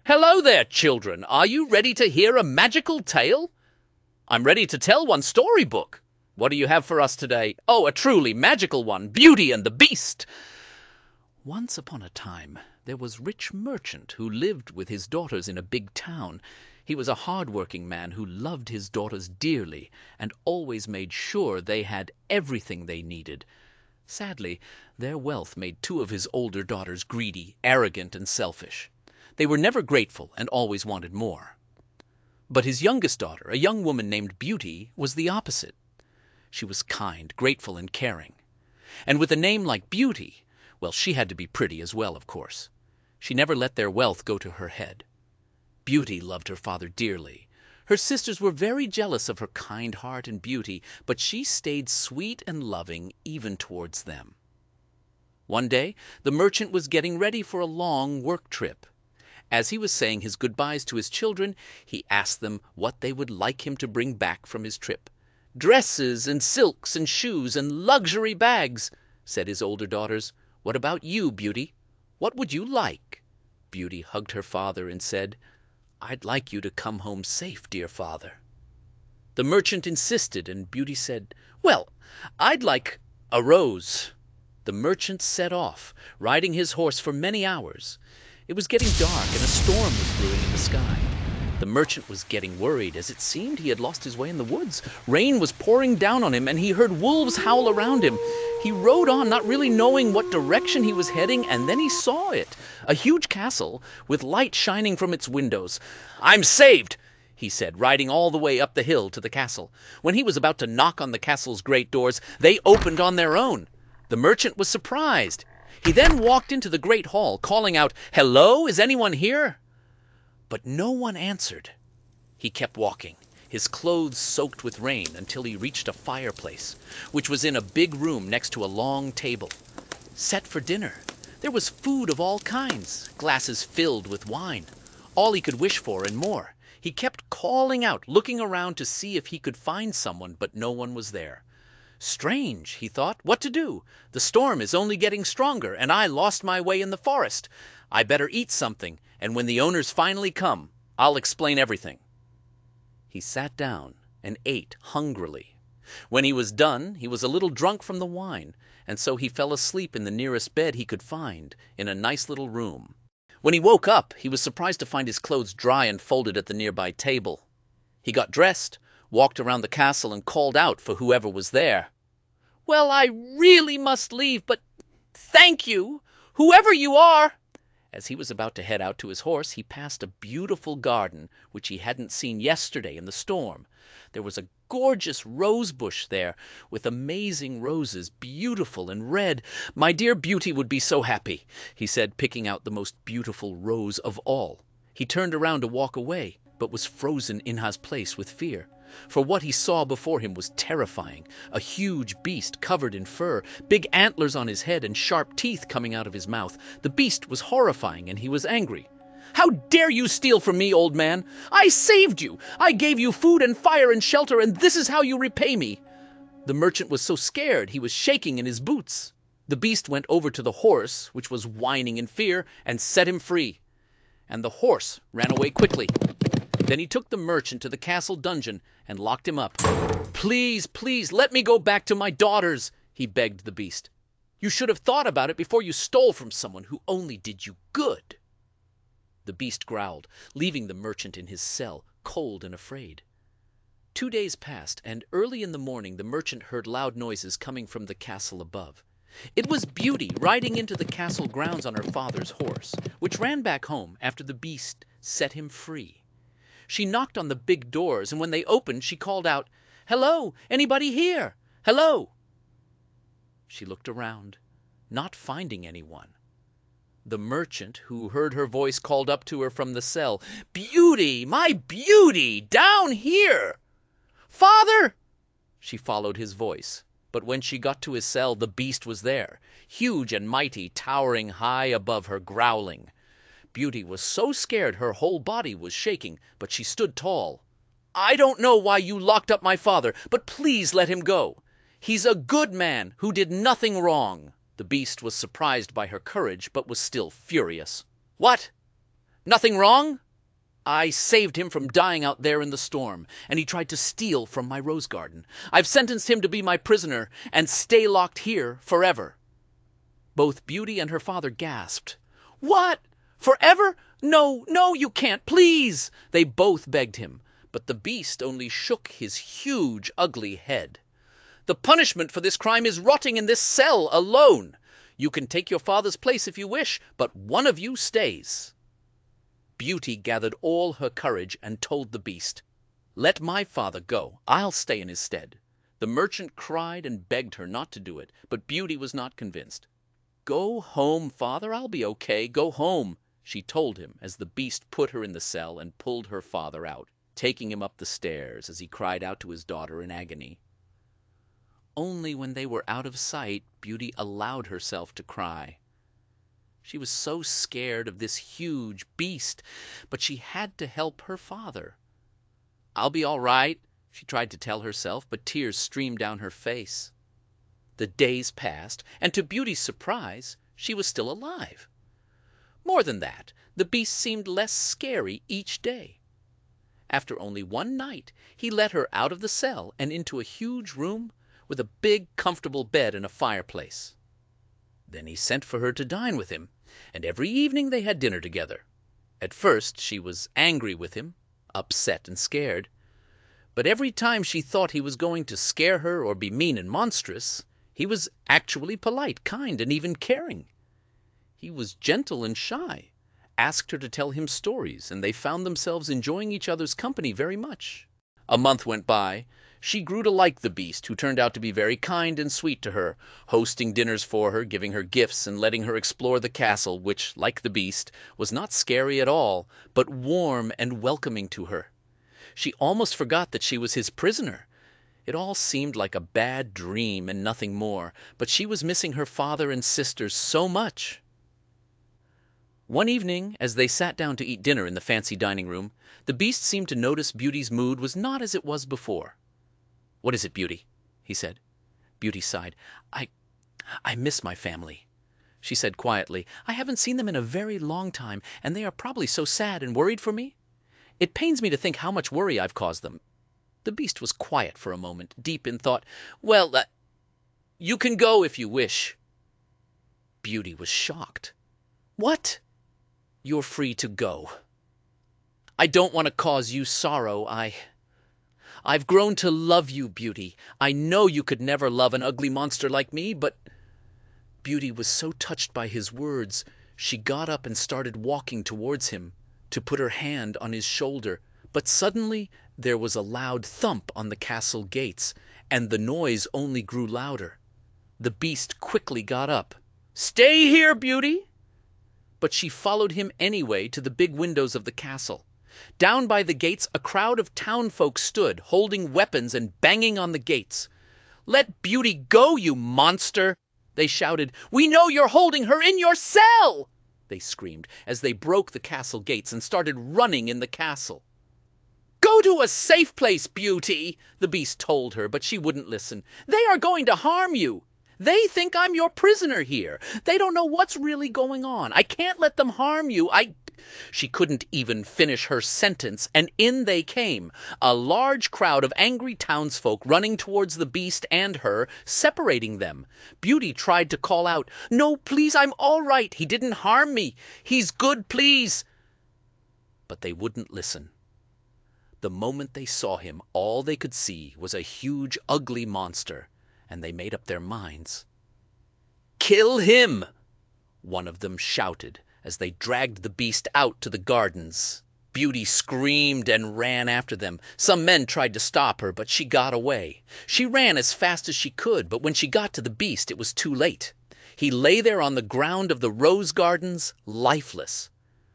Hello there, children. Are you ready to hear a magical tale? I'm ready to tell one storybook. What do you have for us today? Oh, a truly magical one, Beauty and the Beast. Once upon a time, there was a rich merchant who lived with his daughters in a big town. He was a hard-working man who loved his daughters dearly and always made sure they had everything they needed. Sadly, their wealth made two of his older daughters greedy, arrogant, and selfish. They were never grateful and always wanted more. But his youngest daughter, a young woman named Beauty, was the opposite. She was kind, grateful, and caring. And with a name like Beauty, well, she had to be pretty as well, of course. She never let their wealth go to her head. Beauty loved her father dearly. Her sisters were very jealous of her kind heart and beauty, but she stayed sweet and loving even towards them. One day, the merchant was getting ready for a long work trip. As he was saying his goodbyes to his children, he asked them what they would like him to bring back from his trip. "Dresses and silks and shoes and luxury bags," said his older daughters. "What about you, Beauty? What would you like?" Beauty hugged her father and said, "I'd like you to come home safe, dear father." The merchant insisted, and Beauty said, "Well, I'd like a rose." The merchant set off, riding his horse for many hours. It was getting dark, and a storm was brewing in the sky. The merchant was getting worried, as it seemed he had lost his way in the woods. Rain was pouring down on him, and he heard wolves howl around him. He rode on, not really knowing what direction he was heading, and then he saw it, a huge castle with light shining from its windows. "I'm saved," he said, riding all the way up the hill to the castle. When he was about to knock on the castle's great doors, they opened on their own. The merchant was surprised. He then walked into the great hall, calling out, "Hello, is anyone here?" But no one answered. He kept walking, his clothes soaked with rain, until he reached a fireplace, which was in a big room next to a long table, set for dinner. There was food of all kinds, glasses filled with wine, all he could wish for and more. He kept calling out, looking around to see if he could find someone, but no one was there. "Strange," he thought, "what to do? The storm is only getting stronger, and I lost my way in the forest. I better eat something, and when the owners finally come, I'll explain everything." He sat down and ate hungrily. When he was done, he was a little drunk from the wine, and so he fell asleep in the nearest bed he could find, in a nice little room. When he woke up, he was surprised to find his clothes dry and folded at the nearby table. He got dressed, walked around the castle, and called out for whoever was there. "Well, I really must leave, but thank you, whoever you are." As he was about to head out to his horse, he passed a beautiful garden which he hadn't seen yesterday in the storm. There was a gorgeous rose bush there, with amazing roses, beautiful and red. "My dear Beauty would be so happy," he said, picking out the most beautiful rose of all. He turned around to walk away, but was frozen in his place with fear. For what he saw before him was terrifying. A huge beast covered in fur, big antlers on his head, and sharp teeth coming out of his mouth. The beast was horrifying, and he was angry. "How dare you steal from me, old man? I saved you. I gave you food and fire and shelter, and this is how you repay me." The merchant was so scared he was shaking in his boots. The beast went over to the horse, which was whining in fear, and set him free. And the horse ran away quickly. Then he took the merchant to the castle dungeon and locked him up. "Please, please, let me go back to my daughters," he begged the beast. "You should have thought about it before you stole from someone who only did you good." The beast growled, leaving the merchant in his cell, cold and afraid. 2 days passed, and early in the morning the merchant heard loud noises coming from the castle above. It was Beauty riding into the castle grounds on her father's horse, which ran back home after the beast set him free. She knocked on the big doors, and when they opened, she called out, "Hello, anybody here? Hello!" She looked around, not finding anyone. The merchant, who heard her voice, called up to her from the cell, "Beauty, my Beauty, down here!" "Father!" She followed his voice, but when she got to his cell, the beast was there, huge and mighty, towering high above her, growling. Beauty was so scared her whole body was shaking, but she stood tall. "I don't know why you locked up my father, but please let him go. He's a good man who did nothing wrong." The beast was surprised by her courage, but was still furious. "What? Nothing wrong? I saved him from dying out there in the storm, and he tried to steal from my rose garden. I've sentenced him to be my prisoner and stay locked here forever." Both Beauty and her father gasped. "What? Forever? No, no, you can't, please!" They both begged him, but the beast only shook his huge, ugly head. "The punishment for this crime is rotting in this cell alone. You can take your father's place if you wish, but one of you stays." Beauty gathered all her courage and told the beast, "Let my father go. I'll stay in his stead." The merchant cried and begged her not to do it, but Beauty was not convinced. "Go home, father, I'll be okay. Go home," she told him as the beast put her in the cell and pulled her father out, taking him up the stairs as he cried out to his daughter in agony. Only when they were out of sight, Beauty allowed herself to cry. She was so scared of this huge beast, but she had to help her father. "I'll be all right," she tried to tell herself, but tears streamed down her face. The days passed, and to Beauty's surprise, she was still alive. More than that, the beast seemed less scary each day. After only one night, he let her out of the cell and into a huge room with a big, comfortable bed and a fireplace. Then he sent for her to dine with him, and every evening they had dinner together. At first she was angry with him, upset and scared, but every time she thought he was going to scare her or be mean and monstrous, he was actually polite, kind, and even caring. He was gentle and shy, asked her to tell him stories, and they found themselves enjoying each other's company very much. A month went by. She grew to like the beast, who turned out to be very kind and sweet to her, hosting dinners for her, giving her gifts, and letting her explore the castle, which, like the beast, was not scary at all, but warm and welcoming to her. She almost forgot that she was his prisoner. It all seemed like a bad dream and nothing more, but she was missing her father and sisters so much. One evening, as they sat down to eat dinner in the fancy dining room, the beast seemed to notice Beauty's mood was not as it was before. "What is it, Beauty?" he said. Beauty sighed. I miss my family," she said quietly. "I haven't seen them in a very long time, and they are probably so sad and worried for me. It pains me to think how much worry I've caused them." The beast was quiet for a moment, deep in thought. "Well, you can go if you wish." Beauty was shocked. "What?" "You're free to go. I don't want to cause you sorrow. I've grown to love you, Beauty. I know you could never love an ugly monster like me, but—" Beauty was so touched by his words, she got up and started walking towards him, to put her hand on his shoulder. But suddenly there was a loud thump on the castle gates, and the noise only grew louder. The beast quickly got up. "Stay here, Beauty!" But she followed him anyway to the big windows of the castle. Down by the gates a crowd of townfolk stood, holding weapons and banging on the gates. "Let Beauty go, you monster!" they shouted. "We know you're holding her in your cell!" they screamed, as they broke the castle gates and started running in the castle. "Go to a safe place, Beauty," the beast told her, but she wouldn't listen. "They are going to harm you. They think I'm your prisoner here. They don't know what's really going on. I can't let them harm you. She couldn't even finish her sentence, and in they came, a large crowd of angry townsfolk running towards the beast and her, separating them. Beauty tried to call out, "No, please, I'm all right. He didn't harm me. He's good, please." But they wouldn't listen. The moment they saw him, all they could see was a huge, ugly monster, and they made up their minds. "Kill him!" one of them shouted, as they dragged the beast out to the gardens. Beauty screamed and ran after them. Some men tried to stop her, but she got away. She ran as fast as she could, but when she got to the beast, it was too late. He lay there on the ground of the rose gardens, lifeless.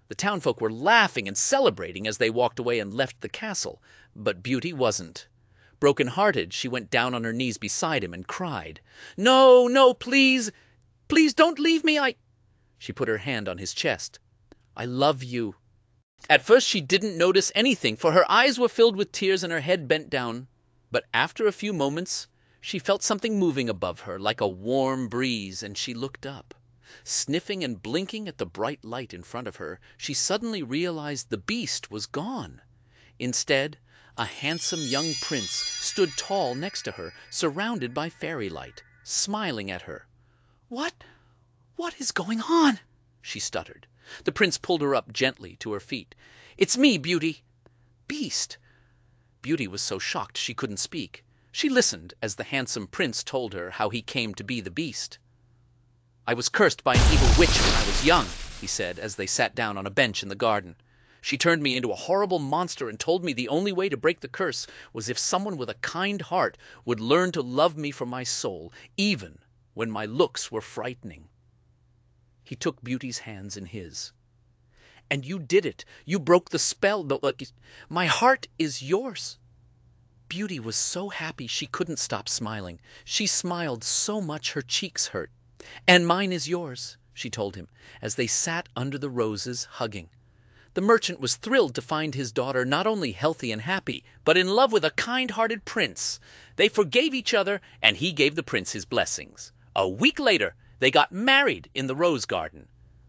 The townfolk were laughing and celebrating as they walked away and left the castle, but Beauty wasn't. Broken-hearted, she went down on her knees beside him and cried, "No, no, please, please don't leave me. She put her hand on his chest. "I love you." At first she didn't notice anything, for her eyes were filled with tears and her head bent down. But after a few moments she felt something moving above her like a warm breeze, and she looked up. Sniffing and blinking at the bright light in front of her, she suddenly realized the Beast was gone. Instead, a handsome young prince stood tall next to her, surrounded by fairy light, smiling at her. "What is going on?" she stuttered. The prince pulled her up gently to her feet. "It's me, Beauty." "Beast!" Beauty was so shocked she couldn't speak. She listened as the handsome prince told her how he came to be the Beast. "I was cursed by an evil witch when I was young," he said, as they sat down on a bench in the garden. "She turned me into a horrible monster and told me the only way to break the curse was if someone with a kind heart would learn to love me for my soul, even when my looks were frightening." He took Beauty's hands in his. "And you did it. You broke the spell. My heart is yours." Beauty was so happy she couldn't stop smiling. She smiled so much her cheeks hurt. "And mine is yours," she told him, as they sat under the roses, hugging. The merchant was thrilled to find his daughter not only healthy and happy, but in love with a kind-hearted prince. They forgave each other, and he gave the prince his blessings. A week later, they got married in the rose garden,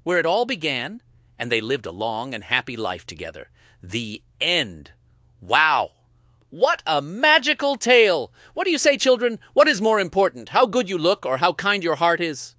where it all began, and they lived a long and happy life together. The end. Wow! What a magical tale! What do you say, children? What is more important, how good you look or how kind your heart is?